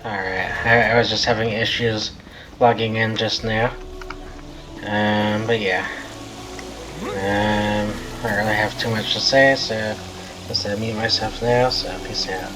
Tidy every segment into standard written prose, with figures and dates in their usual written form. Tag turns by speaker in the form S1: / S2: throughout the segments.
S1: Alright, I was just having issues logging in just now. But yeah. I don't really have too much to say, so just mute myself now, so peace out.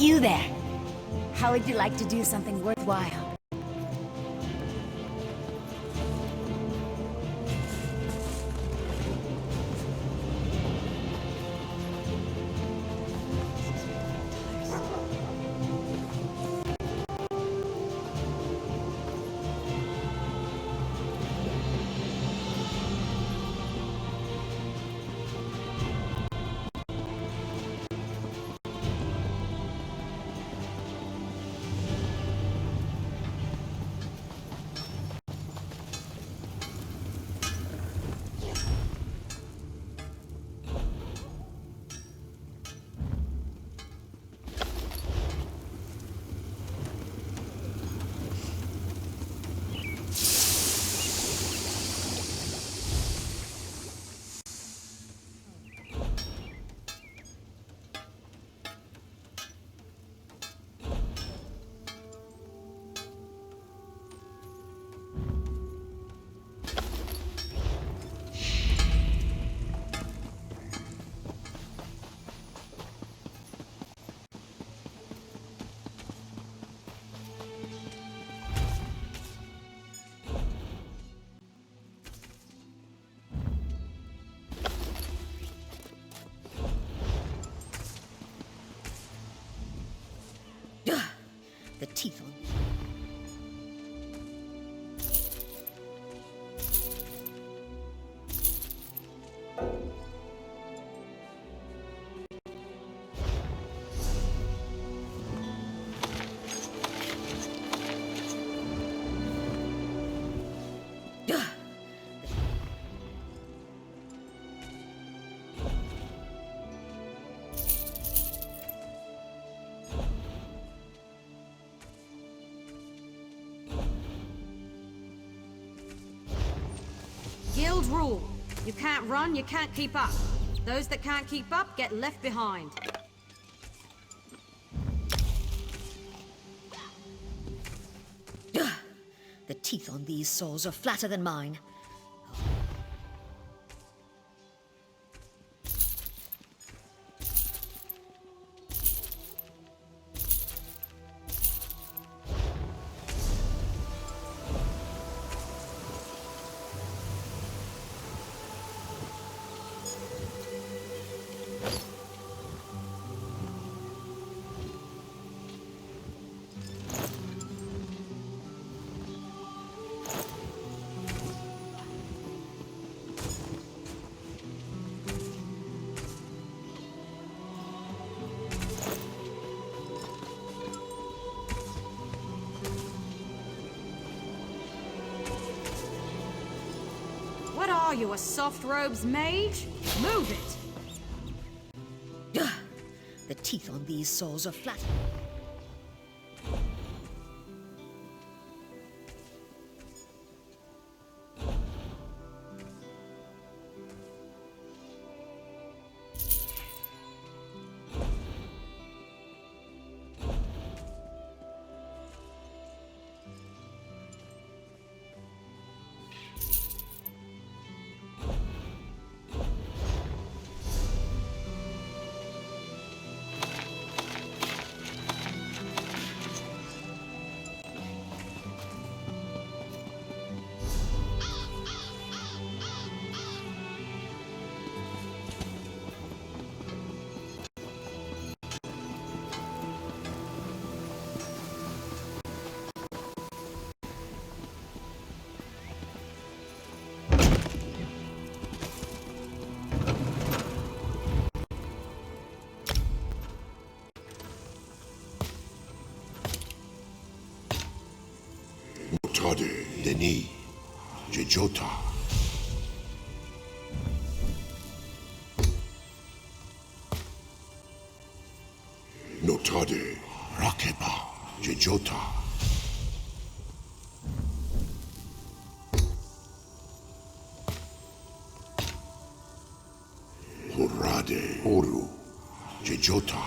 S2: You there. How would you like to do something worthwhile? The teeth on me.
S3: Guild rule. You can't run, you can't keep up. Those that can't keep up get left behind.
S2: The teeth on these saws are flatter than mine.
S3: What are you, a soft robes mage? Move it!
S2: The teeth on these saws are flatter.
S4: Notade, Denis, Jejota. Notade, Rakeba, Jejota. Horade, Oru, Jejota.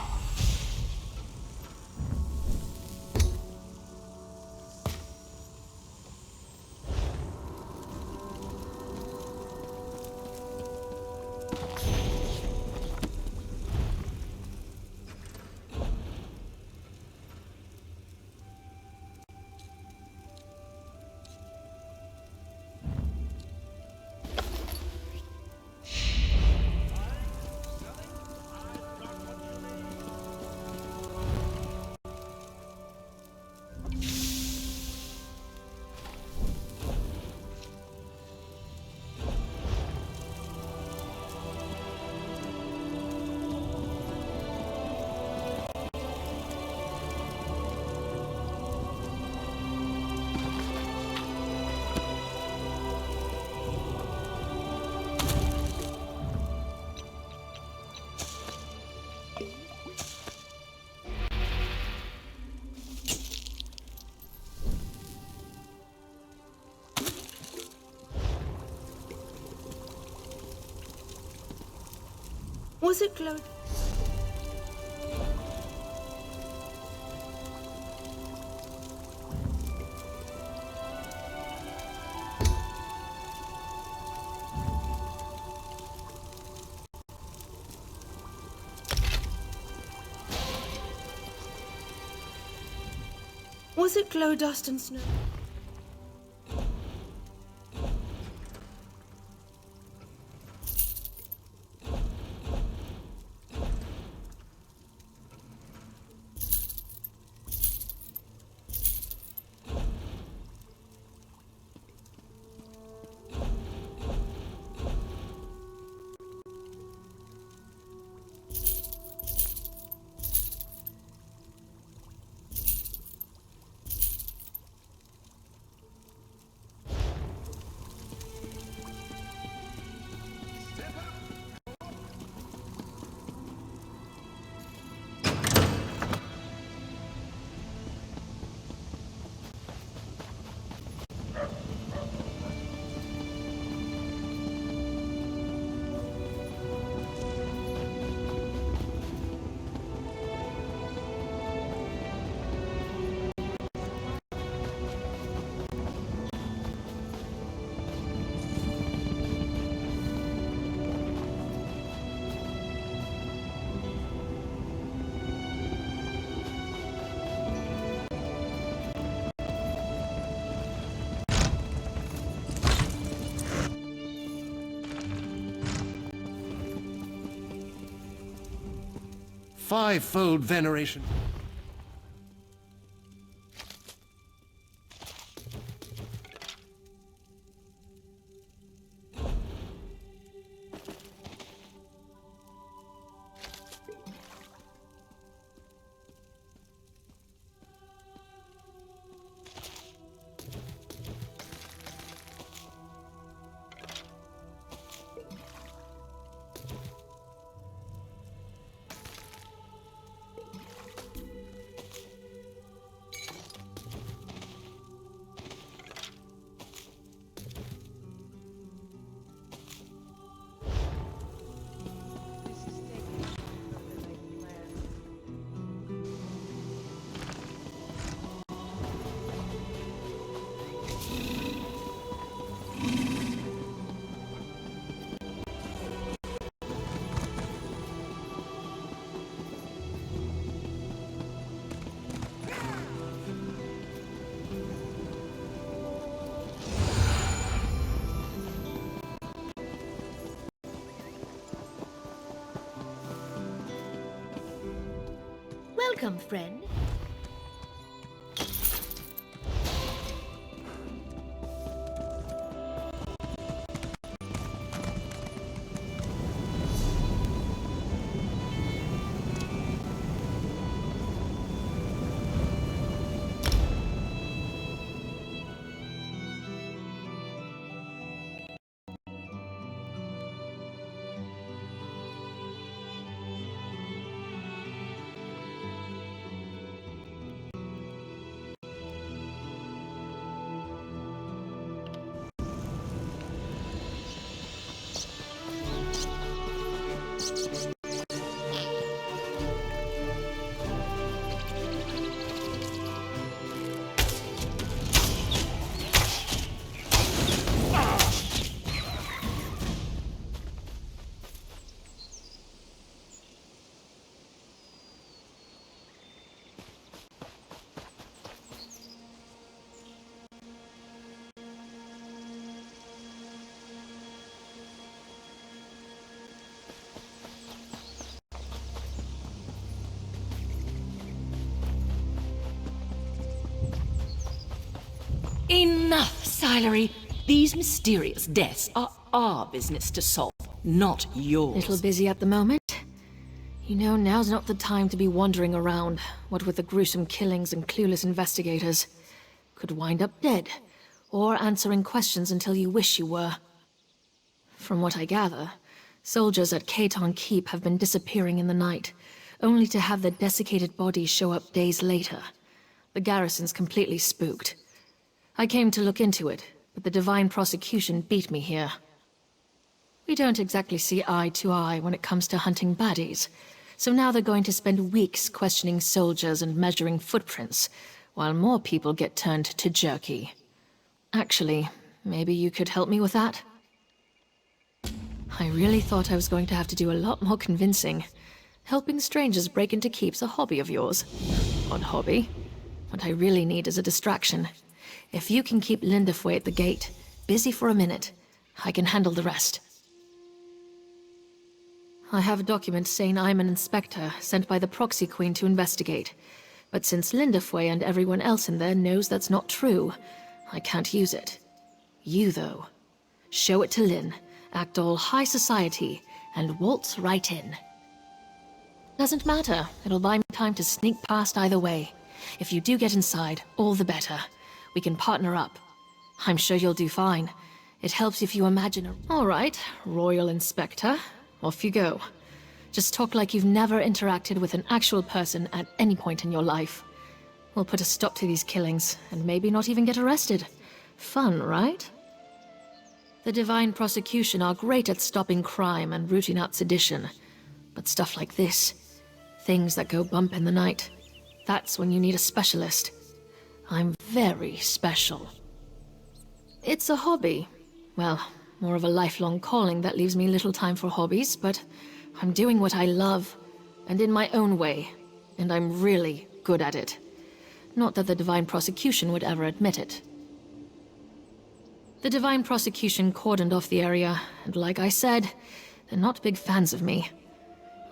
S5: Was it Claude? Was it Glow, Dust and Snow?
S6: Fivefold veneration.
S7: Welcome, friend.
S8: Enough, Silery. These mysterious deaths are our business to solve, not yours.
S7: Little busy at the moment. You know, now's not the time to be wandering around, what with the gruesome killings and clueless investigators. Could wind up dead, or answering questions until you wish you were. From what I gather, soldiers at Caton Keep have been disappearing in the night, only to have their desiccated bodies show up days later. The garrison's completely spooked. I came to look into it, but the Divine Prosecution beat me here. We don't exactly see eye to eye when it comes to hunting baddies. So now they're going to spend weeks questioning soldiers and measuring footprints, while more people get turned to jerky. Actually, maybe you could help me with that? I really thought I was going to have to do a lot more convincing. Helping strangers break into keeps a hobby of yours. Odd hobby. What I really need is a distraction. If you can keep Lindefway at the gate, busy for a minute, I can handle the rest. I have a document saying I'm an inspector sent by the Proxy Queen to investigate. But since Lindefway and everyone else in there knows that's not true, I can't use it. You, though. Show it to Lynn, act all high society, and waltz right in. Doesn't matter. It'll buy me time to sneak past either way. If you do get inside, all the better. We can partner up. I'm sure you'll do fine. It helps if you imagine a... All right, Royal Inspector. Off you go. Just talk like you've never interacted with an actual person at any point in your life. We'll put a stop to these killings, and maybe not even get arrested. Fun, right? The Divine Prosecution are great at stopping crime and rooting out sedition. But stuff like this, things that go bump in the night, that's when you need a specialist. I'm very special. It's a hobby. Well, more of a lifelong calling that leaves me little time for hobbies, but I'm doing what I love, and in my own way, and I'm really good at it. Not that the Divine Prosecution would ever admit it. The Divine Prosecution cordoned off the area, and like I said, they're not big fans of me.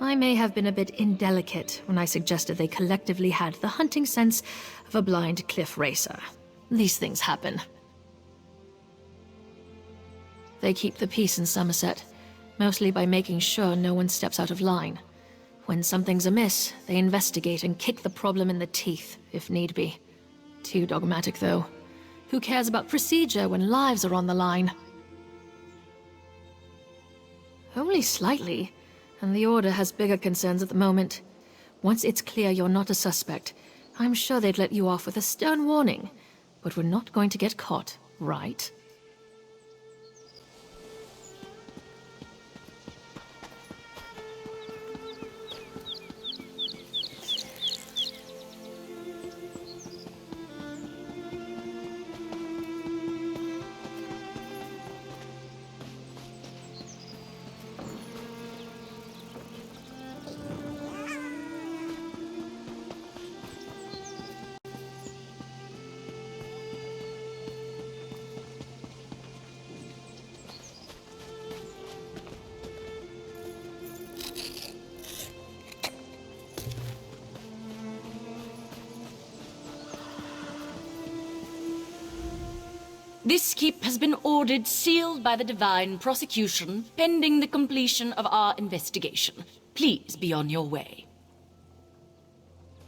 S7: I may have been a bit indelicate when I suggested they collectively had the hunting sense of a blind cliff racer. These things happen. They keep the peace in Somerset, mostly by making sure no one steps out of line. When something's amiss, they investigate and kick the problem in the teeth, if need be. Too dogmatic, though. Who cares about procedure when lives are on the line? Only slightly, and the Order has bigger concerns at the moment. Once it's clear you're not a suspect, I'm sure they'd let you off with a stern warning. But we're not going to get caught, right?
S8: This keep has been ordered sealed by the Divine Prosecution, pending the completion of our investigation. Please be on your way.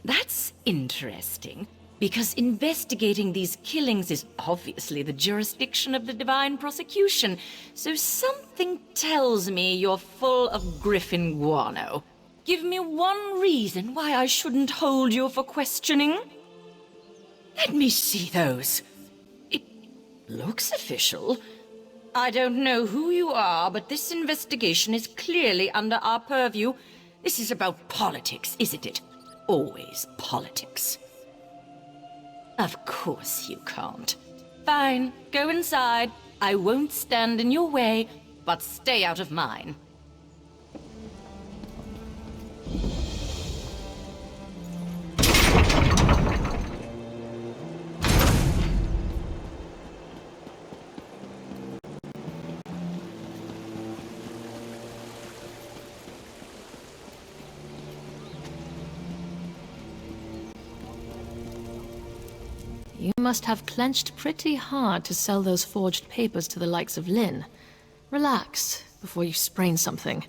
S8: That's interesting, because investigating these killings is obviously the jurisdiction of the Divine Prosecution, so something tells me you're full of Griffin guano. Give me one reason why I shouldn't hold you for questioning. Let me see those. Looks official. I don't know who you are, but this investigation is clearly under our purview. This is about politics, isn't it? Always politics. Of course you can't. Fine, go inside. I won't stand in your way, but stay out of mine.
S7: You must have clenched pretty hard to sell those forged papers to the likes of Lynn. Relax, before you sprain something.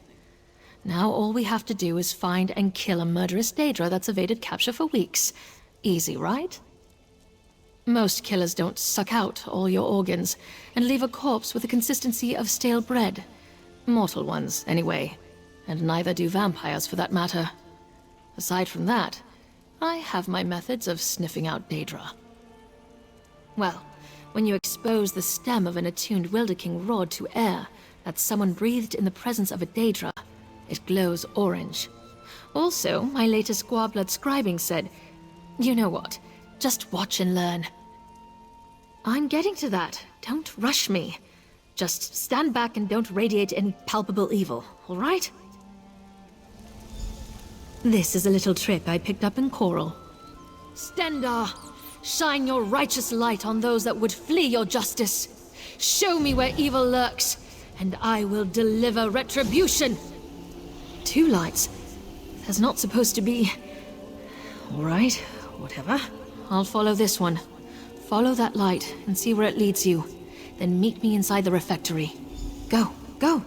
S7: Now all we have to do is find and kill a murderous Daedra that's evaded capture for weeks. Easy, right? Most killers don't suck out all your organs and leave a corpse with the consistency of stale bread. Mortal ones, anyway. And neither do vampires, for that matter. Aside from that, I have my methods of sniffing out Daedra. Well, when you expose the stem of an attuned Wilderking rod to air, that someone breathed in the presence of a Daedra, it glows orange. Also, my latest Squabblood scribing said, you know what, just watch and learn. I'm getting to that. Don't rush me. Just stand back and don't radiate any palpable evil, all right? This is a little trick I picked up in Coral. Stendarr, shine your righteous light on those that would flee your justice. Show me where evil lurks, and I will deliver retribution. 2 lights. There's not supposed to be... All right, whatever. I'll follow this one. Follow that light and see where it leads you. Then meet me inside the refectory. Go, go!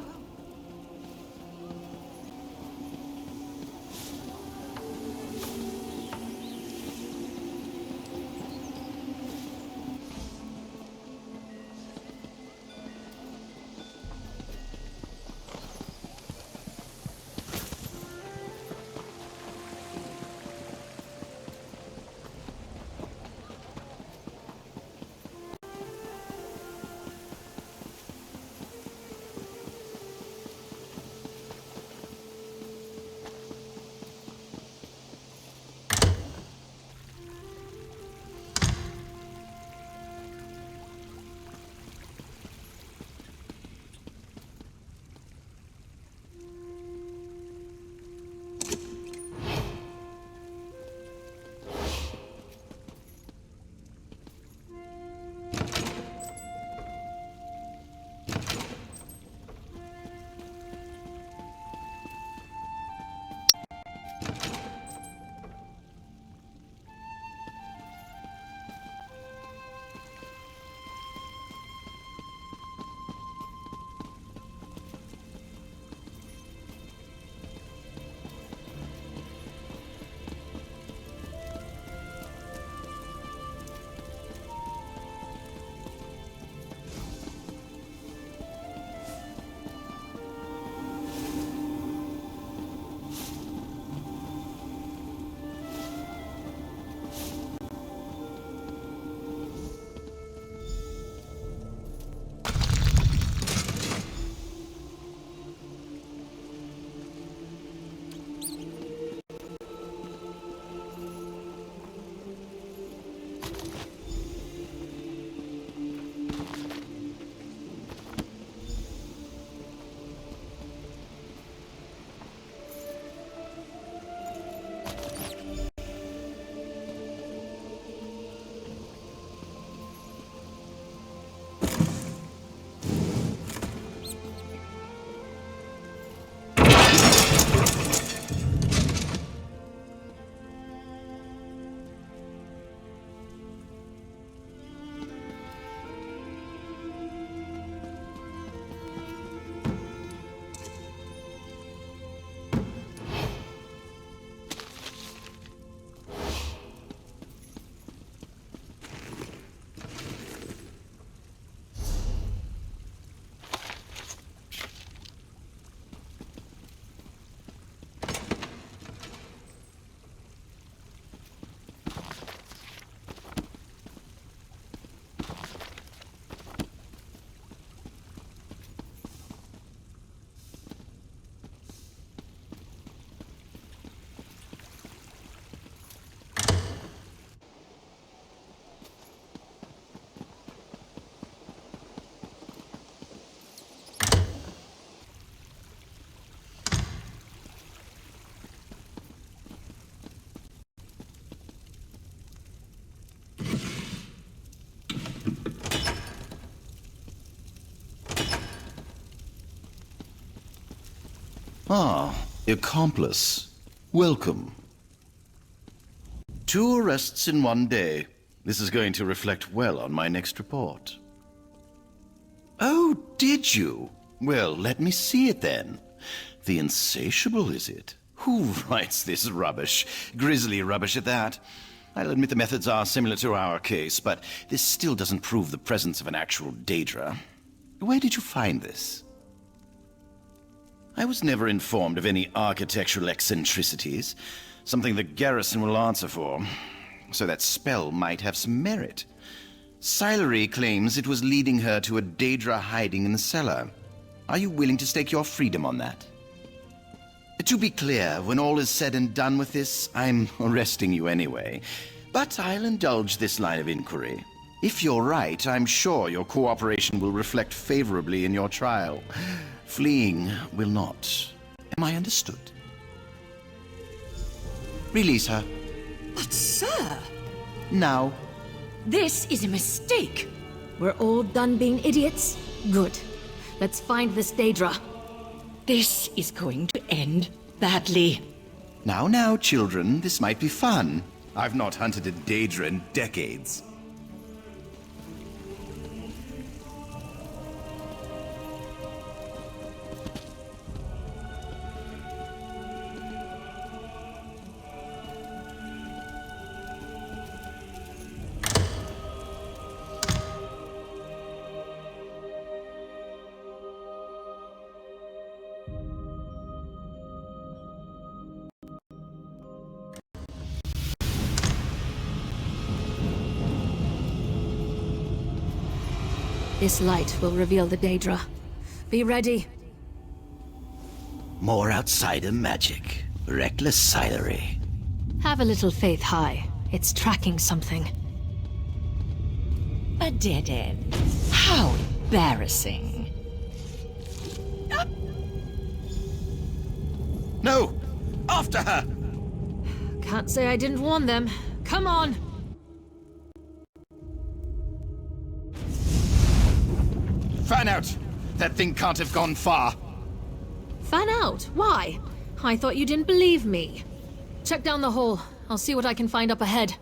S9: Ah, accomplice. Welcome. 2 arrests in 1 day. This is going to reflect well on my next report. Oh, did you? Well, let me see it then. The Insatiable, is it? Who writes this rubbish? Grisly rubbish at that. I'll admit the methods are similar to our case, but this still doesn't prove the presence of an actual Daedra. Where did you find this? I was never informed of any architectural eccentricities, something the garrison will answer for, so that spell might have some merit. Silery claims it was leading her to a Daedra hiding in the cellar. Are you willing to stake your freedom on that? To be clear, when all is said and done with this, I'm arresting you anyway. But I'll indulge this line of inquiry. If you're right, I'm sure your cooperation will reflect favorably in your trial. Fleeing will not. Am I understood? Release her.
S8: But sir,
S9: Now.
S8: this is a mistake.
S7: We're all done being idiots? Good. Let's find this Daedra.
S8: This is going to end badly.
S9: Now, children, this might be fun. I've not hunted a Daedra in decades.
S7: This light will reveal the Daedra. Be ready.
S9: More outsider magic. Reckless Silery.
S7: Have a little faith, High. It's tracking something.
S8: A dead end. How embarrassing.
S9: No! After her!
S7: Can't say I didn't warn them. Come on!
S9: Fan out! That thing can't have gone far.
S7: Fan out? Why? I thought you didn't believe me. Check down the hole. I'll see what I can find up ahead.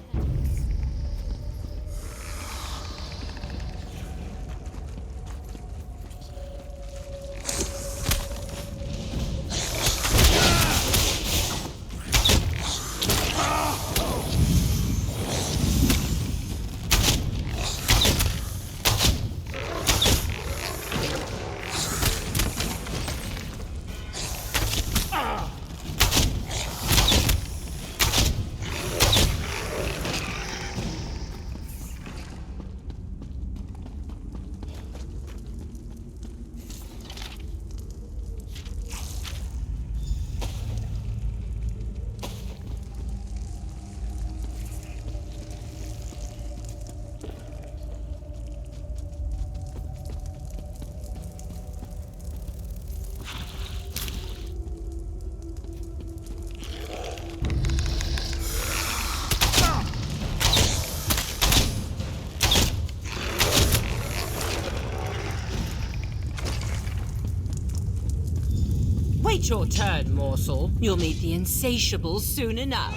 S10: Wait your turn, morsel. You'll meet the insatiable soon enough.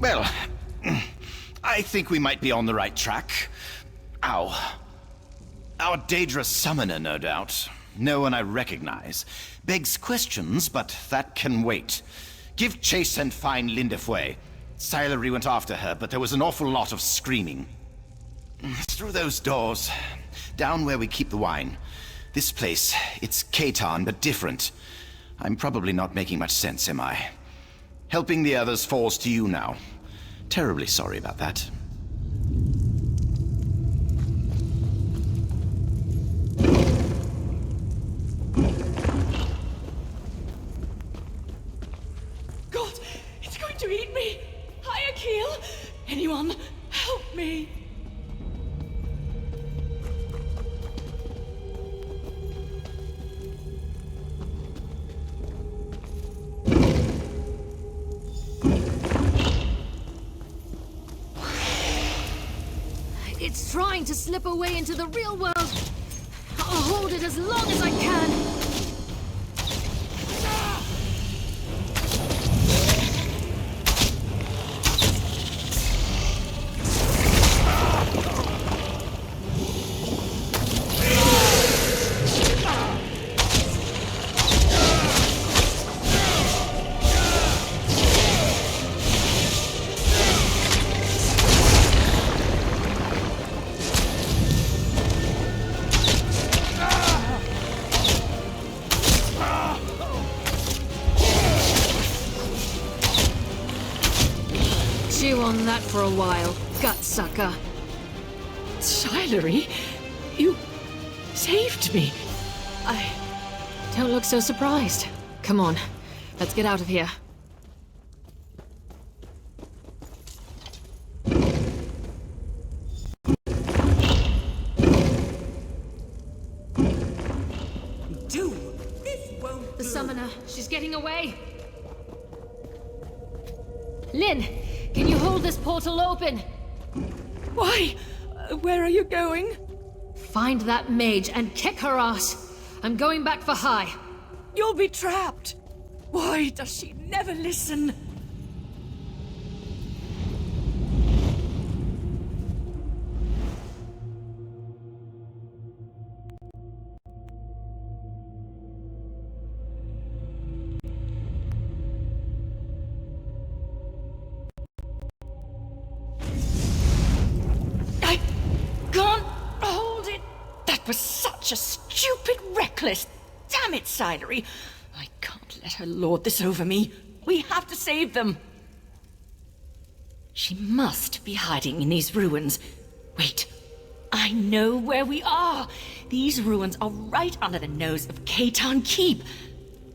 S9: Well, I think we might be on the right track. Ow. Our Daedra summoner, no doubt. No one I recognize. Begs questions, but that can wait. Give chase and find Lindefway. Silery went after her, but there was an awful lot of screaming. Through those doors. Down where we keep the wine. This place, it's Catan, but different. I'm probably not making much sense, am I? Helping the others falls to you now. Terribly sorry about that.
S8: God, it's going to eat me! Hayakil! Anyone, help me!
S7: It's trying to slip away into the real world. I'll hold it as long as I can. Chew on that for a while, gutsucker.
S8: Shilery, you saved me.
S7: Don't look so surprised. Come on, let's get out of here. The summoner, she's getting away. Lynn, can you hold this portal open?
S8: Why? Where are you going?
S7: Find that mage and kick her ass. I'm going back for High.
S8: You'll be trapped. Why does she never listen? I can't hold it. That was such a stupid, reckless. Damn it, Silery. I can't let her lord this over me. We have to save them. She must be hiding in these ruins. Wait, I know where we are. These ruins are right under the nose of Khaitan Keep.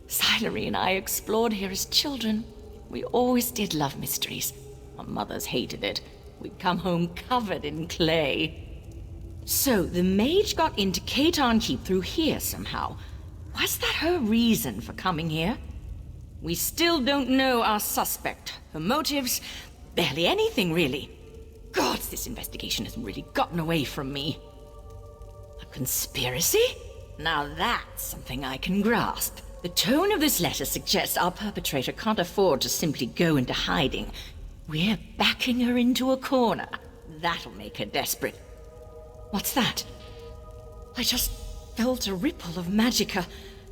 S8: Silery and I explored here as children. We always did love mysteries. Our mothers hated it. We'd come home covered in clay. So, the mage got into Khaitan Keep through here somehow. Was that her reason for coming here? We still don't know our suspect. Her motives? Barely anything, really. Gods, this investigation has really gotten away from me. A conspiracy? Now that's something I can grasp. The tone of this letter suggests our perpetrator can't afford to simply go into hiding. We're backing her into a corner. That'll make her desperate. What's that? I just felt a ripple of magicka,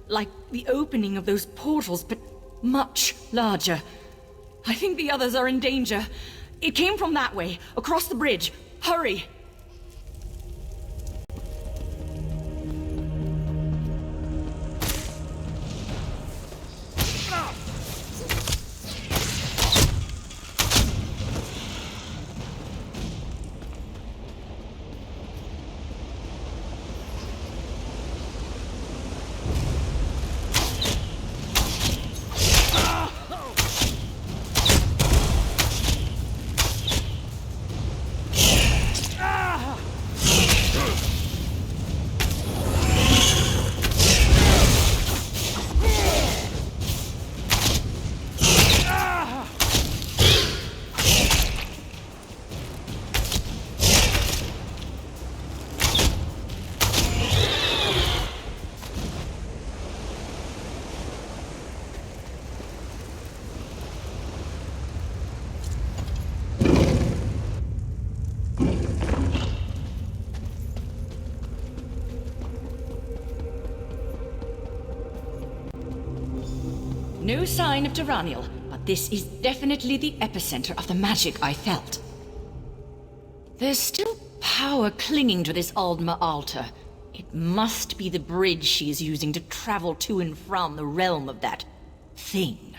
S8: like the opening of those portals, but much larger. I think the others are in danger. It came from that way, across the bridge. Hurry! No sign of Taraniel, but this is definitely the epicenter of the magic I felt. There's still power clinging to this Aldma altar. It must be the bridge she is using to travel to and from the realm of that thing.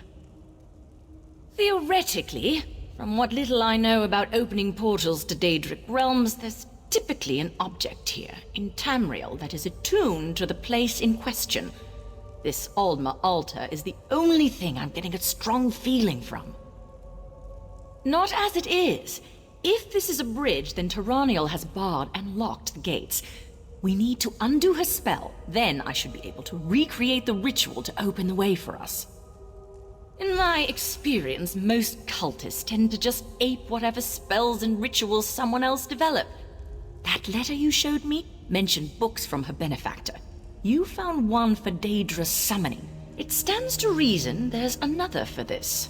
S8: Theoretically, from what little I know about opening portals to Daedric realms, there's typically an object here, in Tamriel, that is attuned to the place in question. This Aldma altar is the only thing I'm getting a strong feeling from. Not as it is. If this is a bridge, then Taraniel has barred and locked the gates. We need to undo her spell, then I should be able to recreate the ritual to open the way for us. In my experience, most cultists tend to just ape whatever spells and rituals someone else developed. That letter you showed me mentioned books from her benefactor. You found one for Daedra's summoning. It stands to reason there's another for this.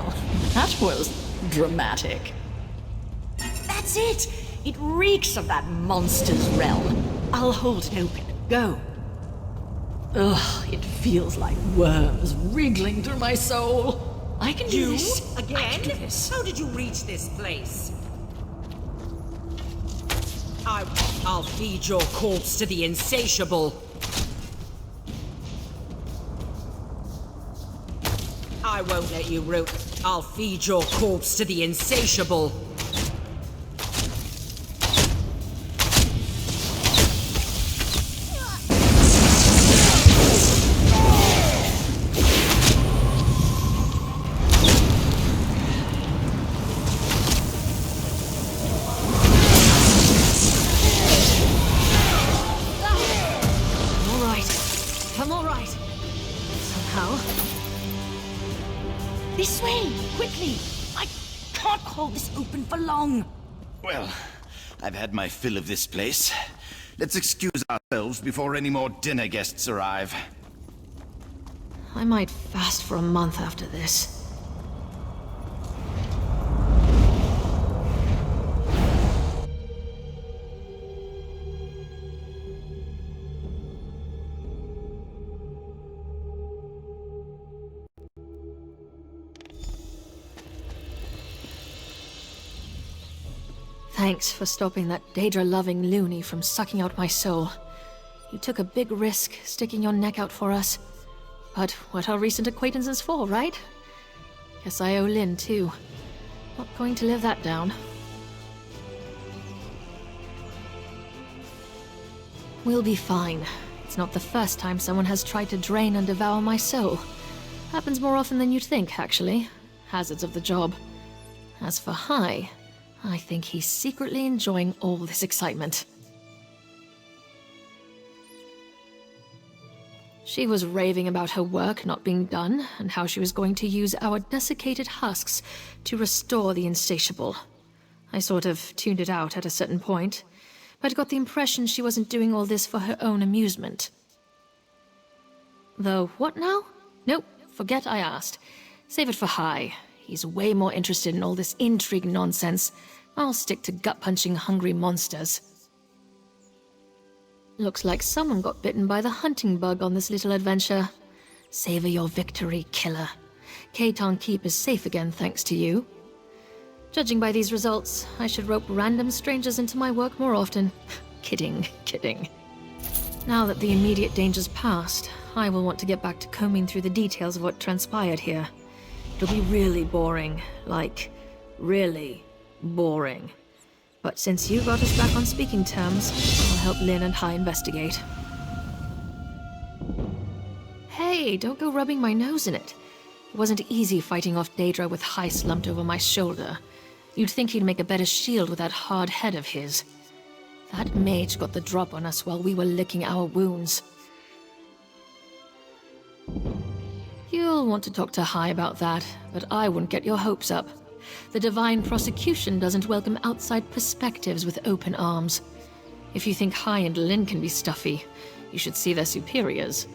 S8: Well, that was dramatic. That's it! It reeks of that monster's realm. I'll hold it open. Go. Ugh, it feels like worms wriggling through my soul. I can do this.
S10: Again?
S8: I can do this.
S10: How did you reach this place? I'll feed your corpse to the insatiable. I won't let you root. I'll feed your corpse to the insatiable.
S7: I'm all right. Somehow.
S8: This way! Quickly! I can't hold this open for long.
S9: Well, I've had my fill of this place. Let's excuse ourselves before any more dinner guests arrive.
S7: I might fast for a month after this. Thanks for stopping that Daedra-loving loony from sucking out my soul. You took a big risk sticking your neck out for us. But what are recent acquaintances for, right? Guess I owe Lynn, too. Not going to live that down. We'll be fine. It's not the first time someone has tried to drain and devour my soul. Happens more often than you'd think, actually. Hazards of the job. As for Hai, I think he's secretly enjoying all this excitement. She was raving about her work not being done, and how she was going to use our desiccated husks to restore the insatiable. I sort of tuned it out at a certain point, but got the impression she wasn't doing all this for her own amusement. Though, what now? Nope, forget I asked. Save it for Hai. He's way more interested in all this intrigue nonsense. I'll stick to gut-punching hungry monsters. Looks like someone got bitten by the hunting bug on this little adventure. Savor your victory, killer. Keitan Keep is safe again thanks to you. Judging by these results, I should rope random strangers into my work more often. Kidding, kidding. Now that the immediate danger's passed, I will want to get back to combing through the details of what transpired here. It'll be really boring. Like, really boring. But since you got us back on speaking terms, I'll help Lynn and Hai investigate. Hey, don't go rubbing my nose in it. It wasn't easy fighting off Daedra with Hai slumped over my shoulder. You'd think he'd make a better shield with that hard head of his. That mage got the drop on us while we were licking our wounds. You'll want to talk to Hai about that, but I wouldn't get your hopes up. The Divine Prosecution doesn't welcome outside perspectives with open arms. If you think Hai and Lynn can be stuffy, you should see their superiors.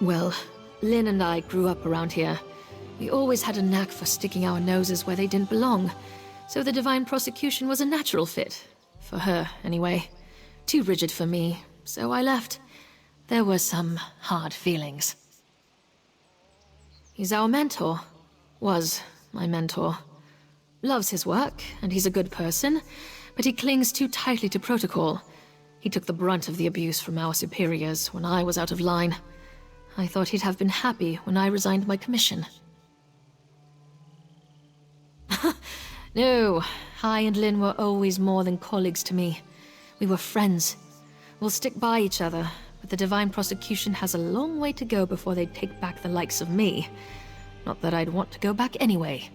S7: Well, Lynn and I grew up around here. We always had a knack for sticking our noses where they didn't belong, so the Divine Prosecution was a natural fit. For her, anyway. Too rigid for me, so I left. There were some hard feelings. He's our mentor. Was my mentor. Loves his work, and he's a good person, but he clings too tightly to protocol. He took the brunt of the abuse from our superiors when I was out of line. I thought he'd have been happy when I resigned my commission. No, Hai and Lynn were always more than colleagues to me. We were friends. We'll stick by each other, but the Divine Prosecution has a long way to go before they take back the likes of me. Not that I'd want to go back anyway.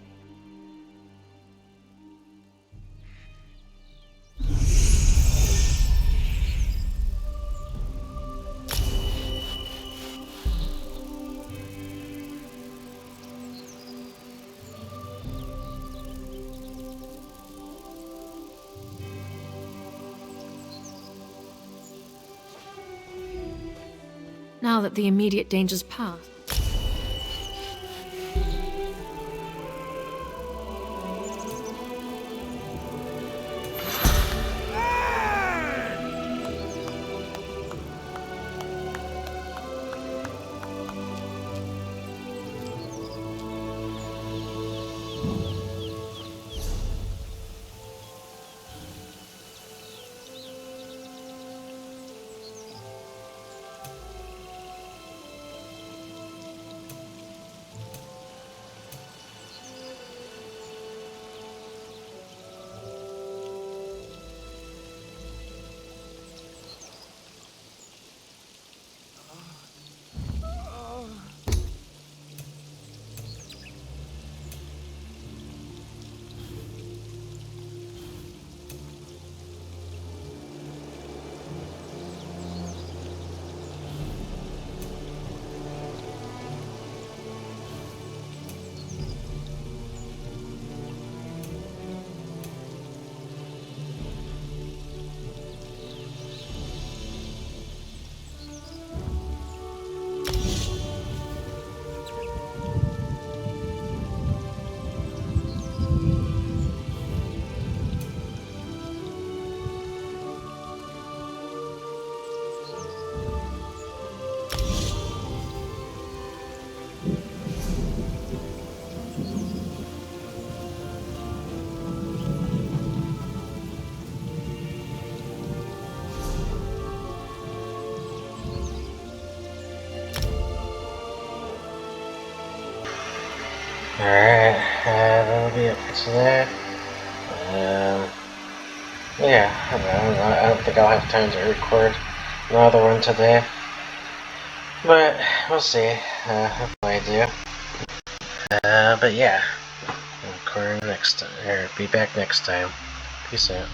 S7: Now that the immediate danger's passed.
S1: Alright, that'll be it for today. Yeah, I don't think I'll have time to record another one today. But, we'll see. Hopefully I do. But yeah, I'll record next time, or be back next time. Peace out.